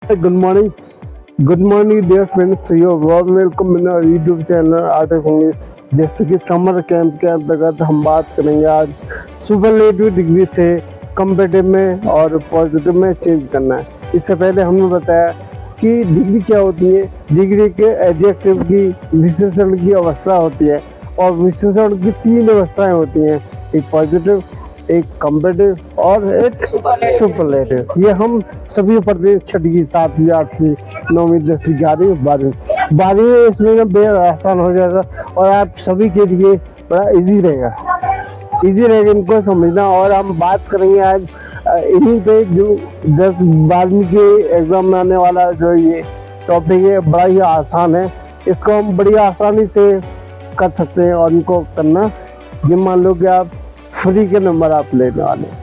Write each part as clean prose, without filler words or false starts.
Good morning, dear friends. You are warm welcome in our YouTube channel Art of English. जैसे कि summer camp के अंतर्गत हम बात करेंगे आज सुपरलेटिव डिग्री से कम्पेटिव में और पॉजिटिव में चेंज करना है। इससे पहले हमने बताया कि डिग्री क्या होती है। डिग्री के एडजेक्टिव की विशेषण की अवस्था होती है और विशेषण की 3 अवस्थाएं होती हैं, एक पॉजिटिव, एक कम्पेटिव और एक सुपरलेटिव। ये हम सभी पढ़ते हैं, 6वीं 7वीं 8वीं 9वीं 10वीं 11वीं 12वीं में। इसमें ना बेहद आसान हो जाएगा और आप सभी के लिए बड़ा इजी रहेगा इनको समझना। और हम बात करेंगे आज इन्हीं पे जो 10-12वीं के एग्जाम में आने वाला जो ये टॉपिक है, बड़ा ही आसान है। इसको हम बड़ी आसानी से कर सकते हैं और इनको करना, ये मान लो कि आप फ्री के नंबर आप लेने वाले हैं,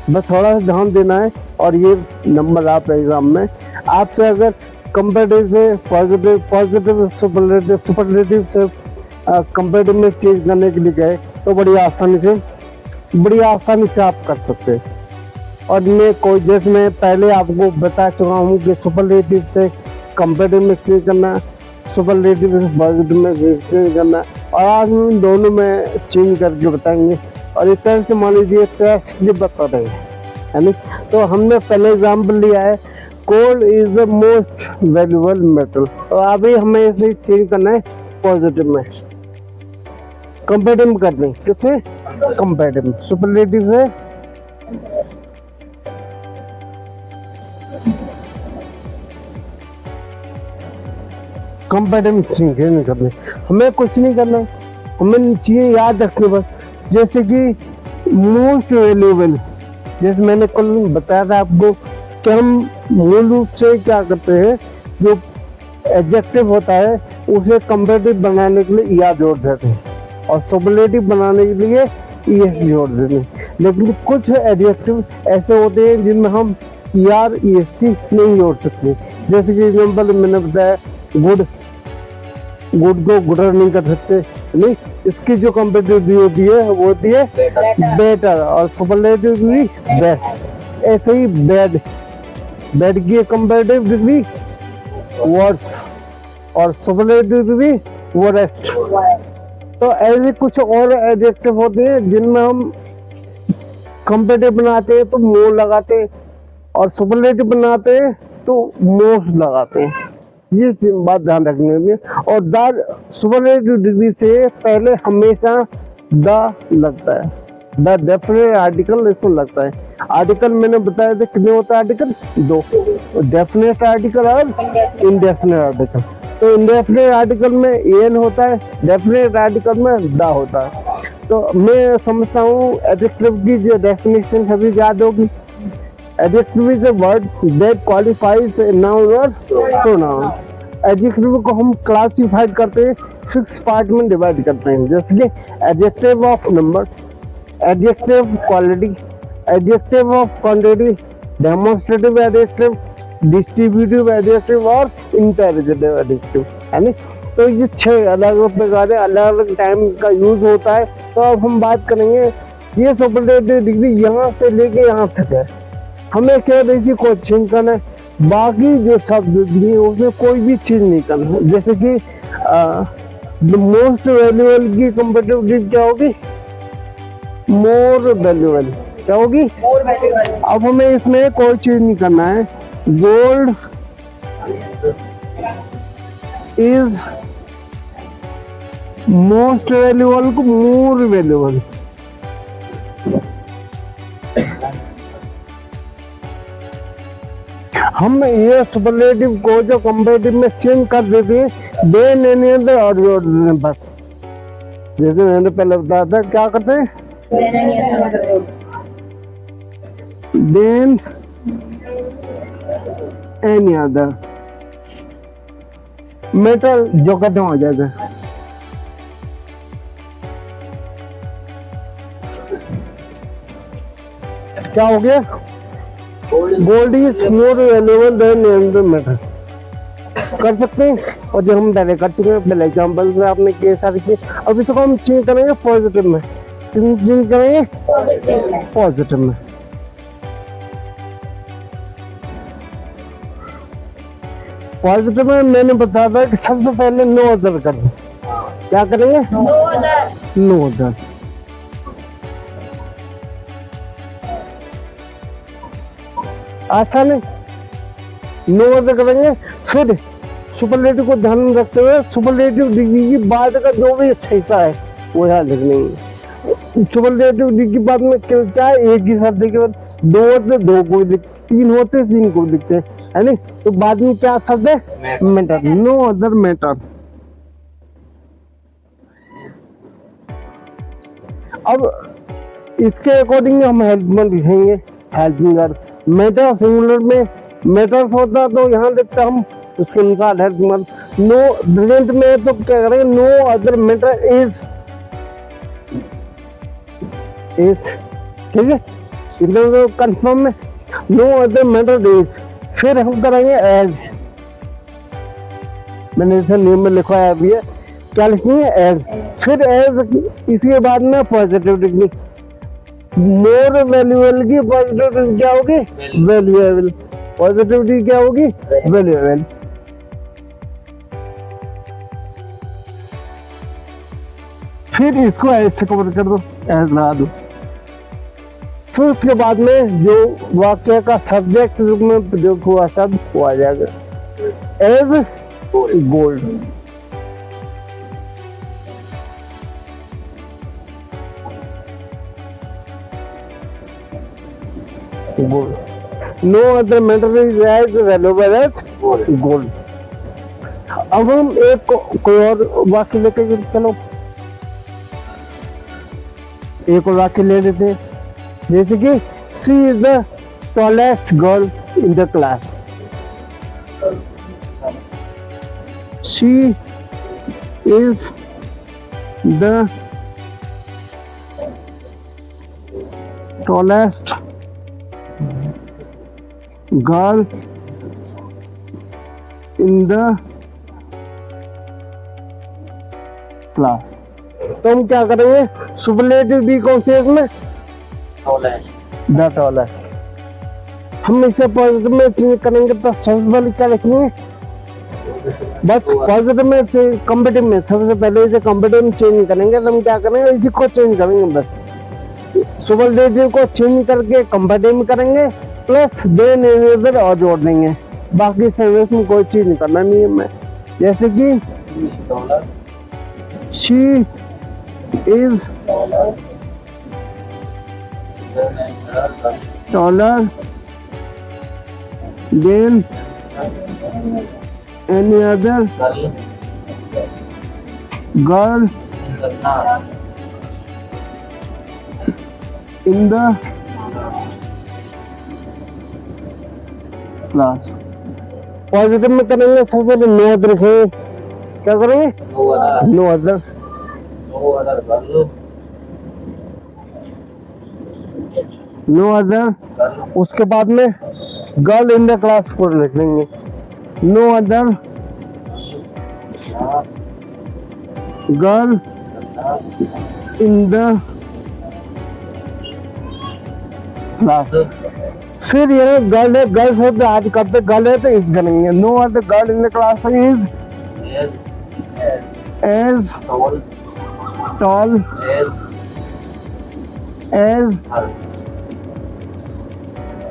बस थोड़ा सा ध्यान देना है और ये नंबर आप एग्जाम में आपसे अगर कंपेटिव से पॉजिटिव सुपरलेटिव से कंपेटिव में चेंज करने के लिए गए तो बड़ी आसानी से आप कर सकते हैं। और मैं कोई जैसे मैं पहले आपको बता चुका हूँ कि सुपरलेटिव से कंपेटिव में चेंज करना, सुपरलेटिव से पॉजिटिव में चेंज करना, और आज हम इन दोनों में चेंज करके बताएंगे। और इस तरह से मान लीजिए टेस्ट भी बता रहे हैं, है नहीं। तो हमने पहले एग्जाम्पल लिया है, coal is the most valuable metal. तो अभी हमें इसे चेंज करना है पॉजिटिव में, कंपेटिव कर दें। किससे? कंपेटिव। सुपरलेटिव से कंपेटिव चेंज नहीं करने, हमें कुछ नहीं करना, हमें चीजें याद रखनी बस। जैसे कि मोस्ट वैल्यूएबल, जैसे मैंने कल बताया था आपको कि हम मूल रूप से क्या करते हैं, जो एडजेक्टिव होता है उसे कंपेटिव बनाने के लिए या जोड़ देते हैं और सुपरलेटिव बनाने के लिए ईएस जोड़ देते हैं। लेकिन कुछ एडजेक्टिव ऐसे होते हैं जिनमें हम ईआर ईएसटी नहीं जोड़ सकते। जैसे कि एग्जाम्पल मैंने बताया, गुड को गुडर नहीं कर सकते, नहीं। इसकी जो कंपेटिव होती है वो होती है बेटर और सुपरलेटिव भी बेस्ट। ऐसे ही बैड की कंपेटिव डिग्री वर्स और सुपरलेटिव भी वर्स्ट। तो ऐसे कुछ और एडजेक्टिव होते हैं जिनमें हम कंपेटिव बनाते हैं तो मोर लगाते हैं और सुपरलेटिव बनाते हैं तो मोस्ट लगाते हैं। ये बात ध्यान रखनी है। और द सुपरलेटिव डिग्री से पहले हमेशा द लगता है, द डेफिनेट आर्टिकल इसमें लगता है। आर्टिकल मैंने बताया था कितने होता है आर्टिकल? 2, डेफिनेट आर्टिकल और इनडेफिनेट आर्टिकल। तो इनडेफिनेट आर्टिकल में एन होता है, डेफिनेट आर्टिकल में द होता है। तो मैं समझता हूँ एडजेक्टिव की जो डेफिनेशन है भी याद होगी। Adjective is a word that qualifies a noun or pronoun. Adjective को हम क्लासिफाइड करते हैं, 6 पार्ट में डिवाइड करते हैं। जैसे कि adjective of number, adjective quality, adjective of quantity, demonstrative adjective, distributive adjective और इंटेलिजेंटिव एडजेक्टिव, है ना। तो ये 6 अलग अलग प्रकार है, अलग अलग टाइम का यूज होता है। तो अब हम बात करेंगे, ये सुपरलेटिव डिग्री यहाँ से लेके यहाँ तक है, हमें केवल इसी को चेंज करना है। बाकी जो शब्द दिए उसमें कोई भी चीज नहीं करना है। जैसे कि द मोस्ट वैल्यूएबल की कंपेटिव डिग्री क्या होगी? More valuable. क्या होगी? More valuable. अब हमें इसमें कोई चीज नहीं करना है। गोल्ड इज मोस्ट वैल्यूएबल को मोर वैल्यूएबल। हम ये सुपरलेटिव को जो कंपेटिव में चेंज कर देते हैं, देन एनी अदर और जोड़ देते हैं बस। जैसे मैंने पहले बताया था, क्या करते हैं? देन एनी अदर मेटल जो खत्म हो जाता है। क्या हो गया? Gold is more valuable then any metal. कर सकते हैं। और जो हम पहले कर चुके हैं, पहले एग्जाम्पल में आपने केस किए। अब इसको हम चेंज करेंगे पॉजिटिव में। चेंज करेंगे पॉजिटिव में। पॉजिटिव में मैंने बताया था कि सबसे पहले नो अदर करें। क्या करेंगे? No other. आसान है। नो अदर करेंगे, फिर सुपरलेटिव को ध्यान में रखते हुए सुपरलेटिव डिग्री की बाद का जो भी हिस्सा है वो याद रखना। सुपरलेटिव डिग्री की बाद में क्या है, एक ही शब्द के बाद दो होते दो को लिखते, तीन होते तीन को लिखते हैं, है नहीं? तो बाद में क्या शब्द है? मैटर। No other matter. अब इसके अकॉर्डिंग हम हेल्पिंग लिखेंगे। हेल्पिंग मैटर सिंगुलर में मैटर्स होता तो यहाँ लिखते हम उसके अनुसार हेल्पिंग। नो प्रेजेंट में तो क्या करेंगे? No other matter is. ठीक है, इतना तो कंफर्म में नो अदर मैटर इज। फिर हम करेंगे एज। मैंने इसे नियम में लिखवाया भी है, क्या लिखेंगे? एज। फिर एज इसके बाद में पॉजिटिव डिग्री। मोर वैल्यूएबल की पॉजिटिव डिग्री क्या होगी? वैल्यूएबल। पॉजिटिव डिग्री क्या होगी? वैल्यूएबल। फिर इसको एज से कवर कर दो, एज लगा दो। फिर उसके बाद में जो वाक्य का सब्जेक्ट रूप में प्रयोग हुआ शब्द वो आ जाएगा as gold. No other matter is as valuable as gold. अब हम एक कोई और वाक्य लेके चलो, एक और वाक्य ले लेते हैं, जैसे कि she is the tallest girl in the class. She is the tallest girl in the class. तो हम क्या करेंगे? सुपरलेटिव भी कौन से इसमें? The tallest. हम इसे पॉजिटिव में चेंज करेंगे तो सबसे पहले क्या लिखेंगे? बस पॉजिटिव में कम्पेटिव में सबसे पहले इसे कम्पेटिव में चेंज करेंगे। तो हम क्या करेंगे? इसी को चेंज करेंगे, बस सुपरलेटिव को चेंज करके कम्पेटिव में करेंगे, प्लस देन इधर और जोड़ देंगे। बाकी सेंटेंस में कोई चीज नहीं करना नहीं है मैं। जैसे कि she is taller than any other girl in the class। Positive में करेंगे सबसे पहले नो अदर रखेंगे। क्या करेंगे? No other. No other. उसके बाद में गर्ल इन द क्लास को लिख लेंगे। No other girl in the class. फिर ये गर्ल है, गर्ल्स है तो आज करते गर्ल है तो इज करेंगे। No other girl in the class is as tall as.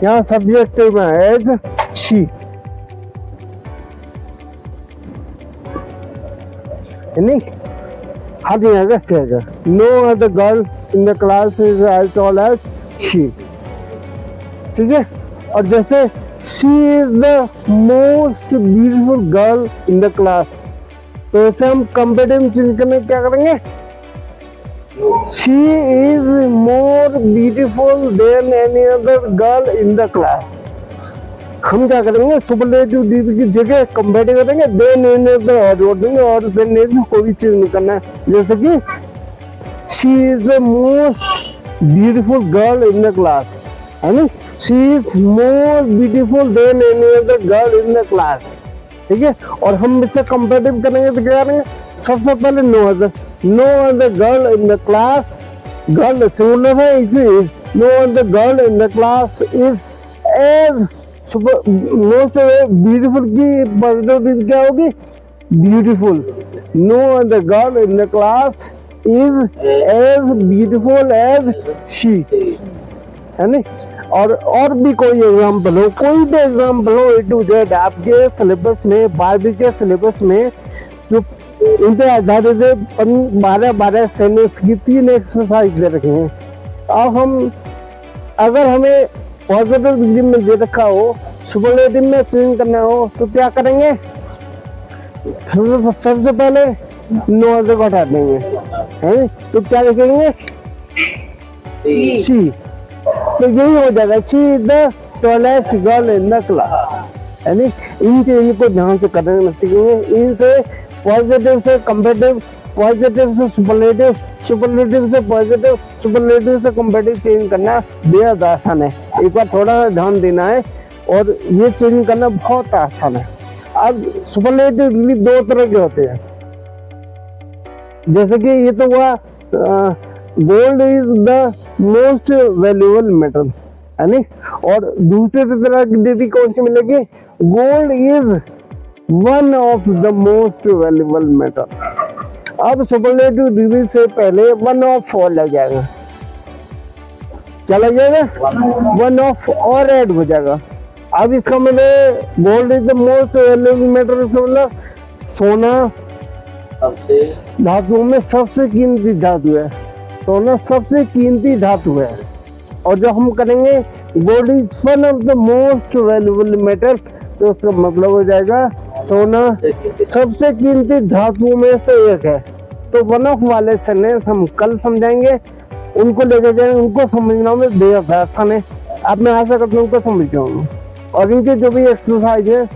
यहाँ सब्जेक्ट में एज शी, नहीं हर जगह से है। No other girl in the class is as tall as she. ठीक है, और जैसे she is the most beautiful girl in the class, तो ऐसे हम कंपेटिव चेंज करने क्या करेंगे? She is more beautiful than any other girl in the class। हम क्या करेंगे? सुपरलेटिव डिग्री की जगह कंपेटिव करेंगे, देन any other और जोड़ देंगे, और देन कोई भी चीज नहीं करना है। जैसे कि she is the most beautiful girl in the class, है ना? She is more beautiful than any other girl in the class। ठीक है, और हम इससे कंपेटिव करेंगे तो क्या करेंगे? सबसे पहले no other. No other girl in the class, girl singular है इसलिए no other girl in the class is as most beautiful की पॉजिटिव क्या होगी? Beautiful. No other girl in the class is as beautiful as she, है नहीं? और भी कोई एग्जाम्पल हो, कोई भी एग्जाम्पल हो A to Z आपके सिलेबस में, 12वीं के सिलेबस में, जो इन पे आधारित 12 सेंटेंस की 3 एक्सरसाइज दे रखे हैं। अब हम अगर हमें पॉजिटिव डिग्री में दे रखा हो, सुपरलेटिव में चेंज करना हो तो क्या करेंगे? सबसे पहले नो अदर को हटा देंगे, है? तो क्या लिखेंगे? शी। तो यही हो जाएगा, she is the tallest girl in the class, है नहीं? इन चीजों को ध्यान से करना सीखेंगे। इनसे पॉजिटिव से कंपेटिव, पॉजिटिव से सुपरलेटिव, सुपरलेटिव से पॉजिटिव, सुपरलेटिव से कंपेटिव चेंज करना बेहद आसान है। एक बार थोड़ा ध्यान देना है और ये चेंज करना बहुत आसान है। अब सुपरलेटिव डिग्री 2 तरह के होते हैं, जैसे कि ये तो हुआ gold is the most valuable metal, है नहीं? और दूसरे तरह की डिग्री कौन सी मिलेगी? Gold is one of the most valuable metal. अब सुपरलेटिव डिग्री से पहले वन ऑफ और लग जाएगा। क्या लग जाएगा? वन ऑफ और ऐड हो जाएगा। अब इसका मतलब gold is the most valuable metal, मतलब सोना धातुओं में सबसे कीमती धातु है, सोना सबसे कीमती धातु है। और जब हम करेंगे gold is one of the most valuable metal, तो उसका मतलब हो जाएगा सोना सबसे कीमती धातुओं में से एक है। तो वन ऑफ वाले सेंटेंस हम कल समझाएंगे, उनको लेकर जाएंगे, उनको समझना में बेहद आसान है। अब मैं आशा करता हूँ उनको समझ जाऊंगा। और इनके जो भी एक्सरसाइज है,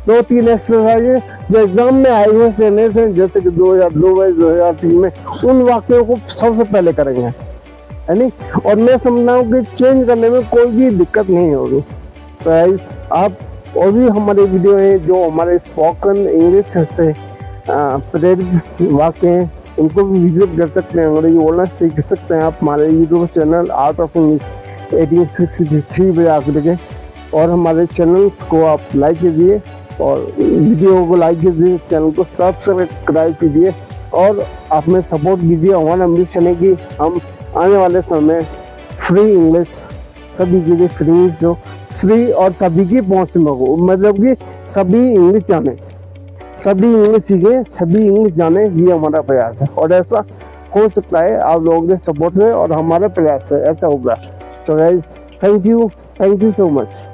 2-3 एक्सरसाइज है जो एग्जाम में आए हुए सेंटेंस हैं, जैसे कि 2002-2003 में, उन वाक्यों को सबसे पहले करेंगे, है नहीं? और मैं समझता हूँ कि चेंज करने में कोई भी दिक्कत नहीं होगी। तो गाइस, आप और भी हमारे वीडियो हैं जो हमारे स्पोकन इंग्लिश से प्रेरित वाक्य हैं, उनको भी विजिट कर सकते हैं, अंग्रेजी बोलना सीख सकते हैं आप हमारे YouTube channel art of English 1863 पे आकर के। और हमारे चैनल्स को आप लाइक कीजिए और वीडियो को लाइक कीजिए, चैनल को सब्सक्राइब कीजिए और आप में सपोर्ट कीजिए। हमारा एम्बिशन है कि हम आने वाले समय फ्री इंग्लिश, सभी चीज़ें फ्री, जो फ्री और सभी की पहुँच में हो, मतलब कि सभी इंग्लिश जाने, सभी इंग्लिश सीखें, सभी इंग्लिश जाने, ये हमारा प्रयास है। और ऐसा हो सकता है आप लोगों के सपोर्ट से और हमारा प्रयास है, ऐसा होगा। So guys, thank you so much.